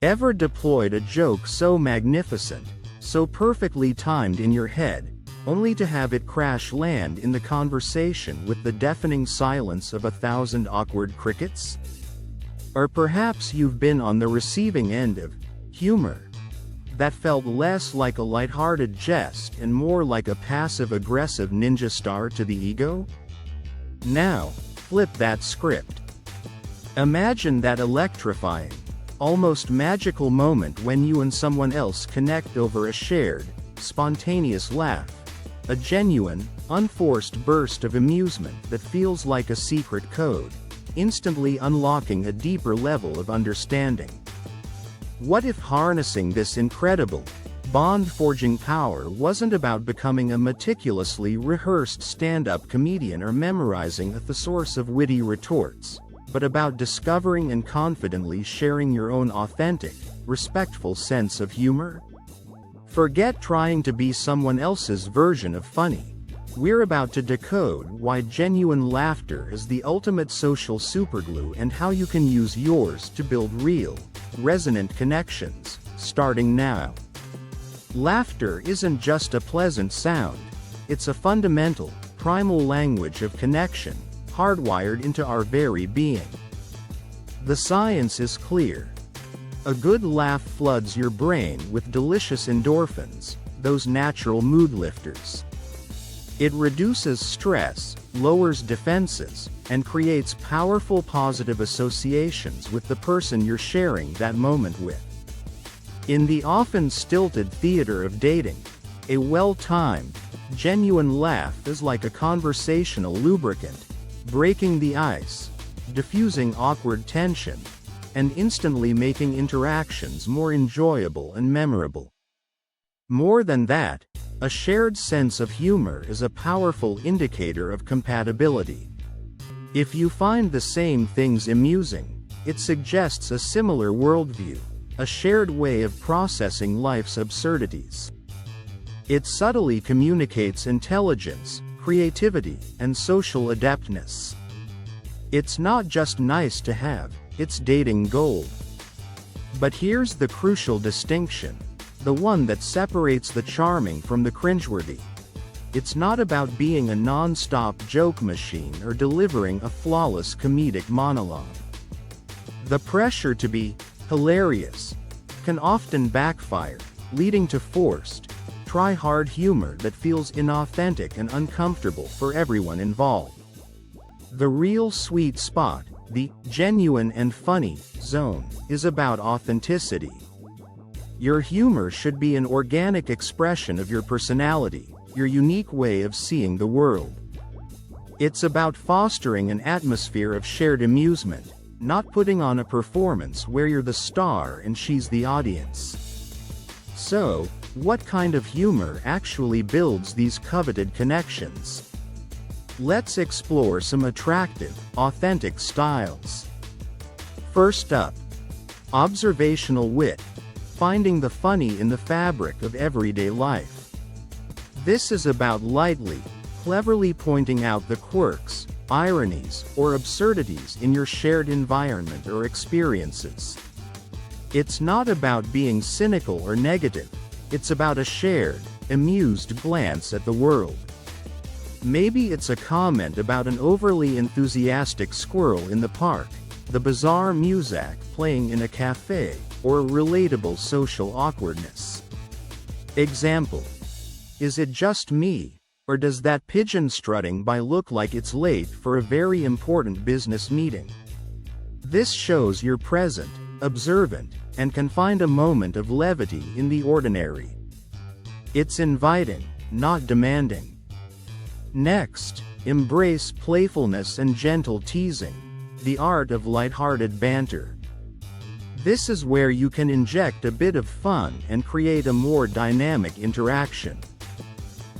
Ever deployed a joke so magnificent, so perfectly timed in your head, only to have it crash land in the conversation with the deafening silence of 1,000 awkward crickets? Or perhaps you've been on the receiving end of humor that felt less like a lighthearted jest and more like a passive-aggressive ninja star to the ego? Now, flip that script. Imagine that electrifying, almost magical moment when you and someone else connect over a shared, spontaneous laugh. A genuine, unforced burst of amusement that feels like a secret code, instantly unlocking a deeper level of understanding. What if harnessing this incredible, bond-forging power wasn't about becoming a meticulously rehearsed stand-up comedian or memorizing a thesaurus of witty retorts, but about discovering and confidently sharing your own authentic, respectful sense of humor? Forget trying to be someone else's version of funny. We're about to decode why genuine laughter is the ultimate social superglue and how you can use yours to build real, resonant connections, starting now. Laughter isn't just a pleasant sound, it's a fundamental, primal language of connection, hardwired into our very being. The science is clear. A good laugh floods your brain with delicious endorphins, those natural mood lifters. It reduces stress, lowers defenses, and creates powerful positive associations with the person you're sharing that moment with. In the often stilted theater of dating, a well-timed, genuine laugh is like a conversational lubricant, breaking the ice, diffusing awkward tension, and instantly making interactions more enjoyable and memorable. More than that, a shared sense of humor is a powerful indicator of compatibility. If you find the same things amusing, it suggests a similar worldview, a shared way of processing life's absurdities. It subtly communicates intelligence, creativity, and social adeptness. It's not just nice to have, it's dating gold. But here's the crucial distinction, the one that separates the charming from the cringeworthy. It's not about being a non-stop joke machine or delivering a flawless comedic monologue. The pressure to be hilarious can often backfire, leading to forced, try-hard humor that feels inauthentic and uncomfortable for everyone involved. The real sweet spot, the genuine and funny zone, is about authenticity. Your humor should be an organic expression of your personality, your unique way of seeing the world. It's about fostering an atmosphere of shared amusement, not putting on a performance where you're the star and she's the audience. So, what kind of humor actually builds these coveted connections? Let's explore some attractive, authentic styles. First up, observational wit, finding the funny in the fabric of everyday life. This is about lightly, cleverly pointing out the quirks, ironies, or absurdities in your shared environment or experiences. It's not about being cynical or negative, it's about a shared, amused glance at the world. Maybe it's a comment about an overly enthusiastic squirrel in the park, the bizarre music playing in a cafe, or relatable social awkwardness. Example: is it just me, or does that pigeon strutting by look like it's late for a very important business meeting? This shows you're present, observant, and can find a moment of levity in the ordinary. It's inviting, not demanding. Next, embrace playfulness and gentle teasing, the art of lighthearted banter. This is where you can inject a bit of fun and create a more dynamic interaction.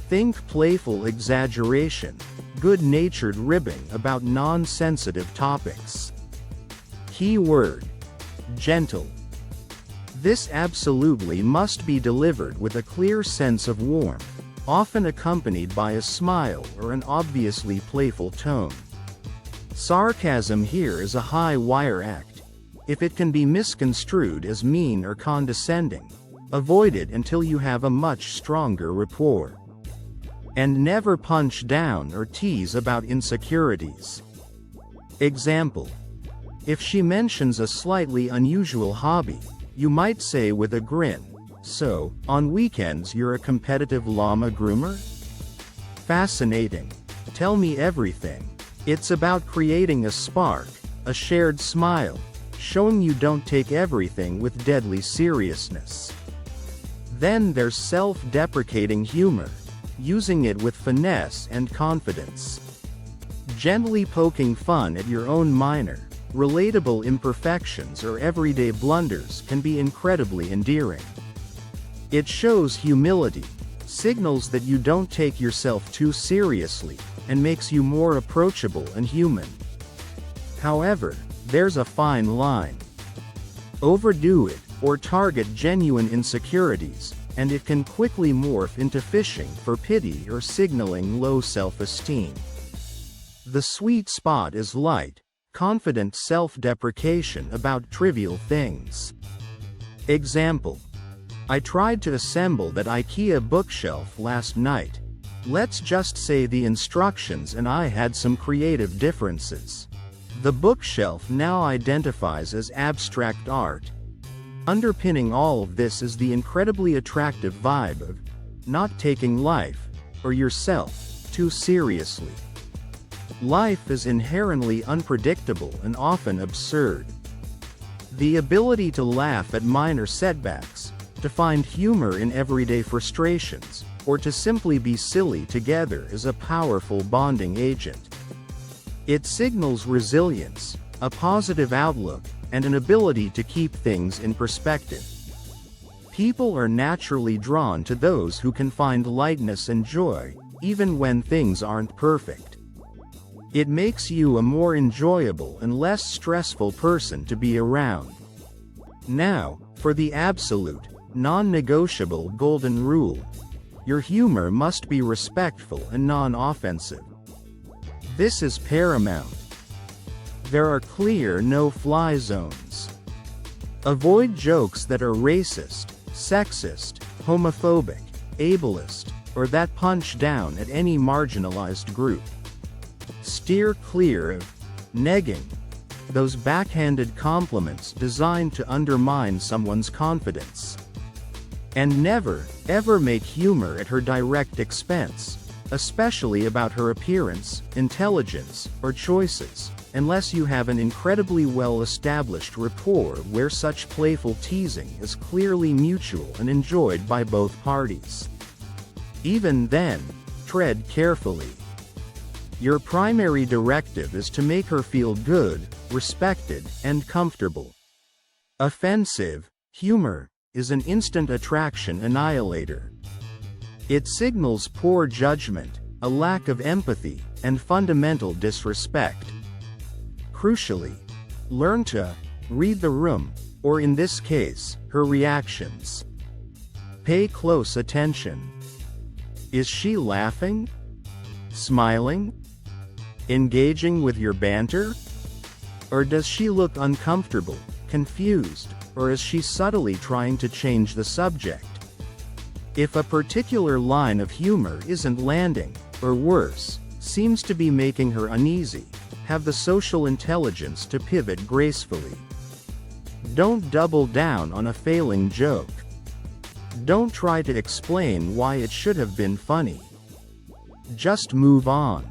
Think playful exaggeration, good-natured ribbing about non-sensitive topics. Key word: gentle. This absolutely must be delivered with a clear sense of warmth, often accompanied by a smile or an obviously playful tone. Sarcasm here is a high-wire act. If it can be misconstrued as mean or condescending, avoid it until you have a much stronger rapport. And never punch down or tease about insecurities. Example: if she mentions a slightly unusual hobby, you might say with a grin, "So, on weekends you're a competitive llama groomer? Fascinating. Tell me everything." It's about creating a spark, a shared smile, showing you don't take everything with deadly seriousness. Then there's self-deprecating humor, using it with finesse and confidence. Gently poking fun at your own minor, relatable imperfections or everyday blunders can be incredibly endearing. It shows humility, signals that you don't take yourself too seriously, and makes you more approachable and human. However, there's a fine line. Overdo it, or target genuine insecurities, and it can quickly morph into fishing for pity or signaling low self-esteem. The sweet spot is light, confident self-deprecation about trivial things. Example: I tried to assemble that IKEA bookshelf last night. Let's just say the instructions and I had some creative differences. The bookshelf now identifies as abstract art. Underpinning all of this is the incredibly attractive vibe of not taking life, or yourself, too seriously. Life is inherently unpredictable and often absurd. The ability to laugh at minor setbacks, to find humor in everyday frustrations, or to simply be silly together is a powerful bonding agent. It signals resilience, a positive outlook, and an ability to keep things in perspective. People are naturally drawn to those who can find lightness and joy, even when things aren't perfect. It makes you a more enjoyable and less stressful person to be around. Now, for the absolute, non-negotiable golden rule. Your humor must be respectful and non-offensive. This is paramount. There are clear no-fly zones. Avoid jokes that are racist, sexist, homophobic, ableist, or that punch down at any marginalized group. Steer clear of negging, those backhanded compliments designed to undermine someone's confidence. And never, ever make humor at her direct expense, especially about her appearance, intelligence, or choices, unless you have an incredibly well-established rapport where such playful teasing is clearly mutual and enjoyed by both parties. Even then, tread carefully. Your primary directive is to make her feel good, respected, and comfortable. Offensive humor is an instant attraction annihilator. It signals poor judgment, a lack of empathy, and fundamental disrespect. Crucially, learn to read the room, or in this case, her reactions. Pay close attention. Is she laughing? Smiling? Engaging with your banter? Or does she look uncomfortable, confused, or is she subtly trying to change the subject? If a particular line of humor isn't landing, or worse, seems to be making her uneasy, have the social intelligence to pivot gracefully. Don't double down on a failing joke. Don't try to explain why it should have been funny. Just move on.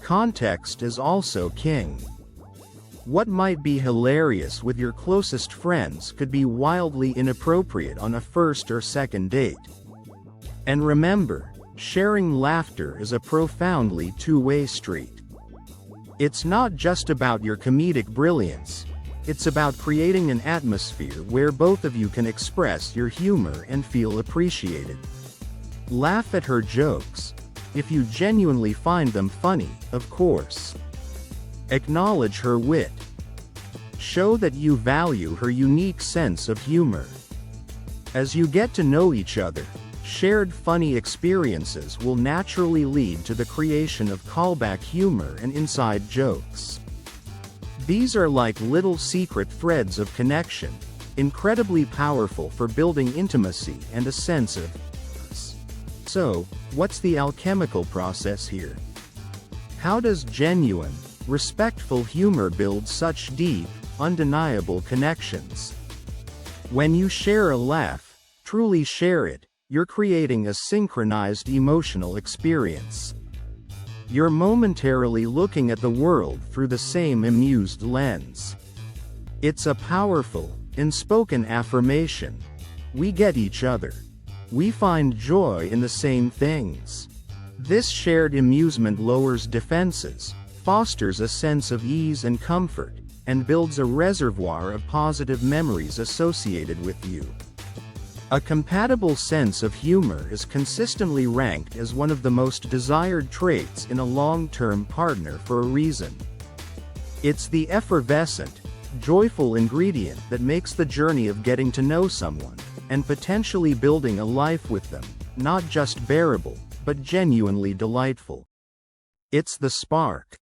Context is also king. What might be hilarious with your closest friends could be wildly inappropriate on a first or second date. And remember, sharing laughter is a profoundly two-way street. It's not just about your comedic brilliance, it's about creating an atmosphere where both of you can express your humor and feel appreciated. Laugh at her jokes, if you genuinely find them funny, of course. Acknowledge her wit. Show that you value her unique sense of humor. As you get to know each other, shared funny experiences will naturally lead to the creation of callback humor and inside jokes. These are like little secret threads of connection, incredibly powerful for building intimacy and a sense of us. So, what's the alchemical process here? How does genuine, respectful humor build such deep, undeniable connections? When you share a laugh, truly share it, you're creating a synchronized emotional experience. You're momentarily looking at the world through the same amused lens. It's a powerful, unspoken affirmation. We get each other. We find joy in the same things. This shared amusement lowers defenses, fosters a sense of ease and comfort, and builds a reservoir of positive memories associated with you. A compatible sense of humor is consistently ranked as one of the most desired traits in a long-term partner for a reason. It's the effervescent, joyful ingredient that makes the journey of getting to know someone, and potentially building a life with them, not just bearable, but genuinely delightful. It's the spark.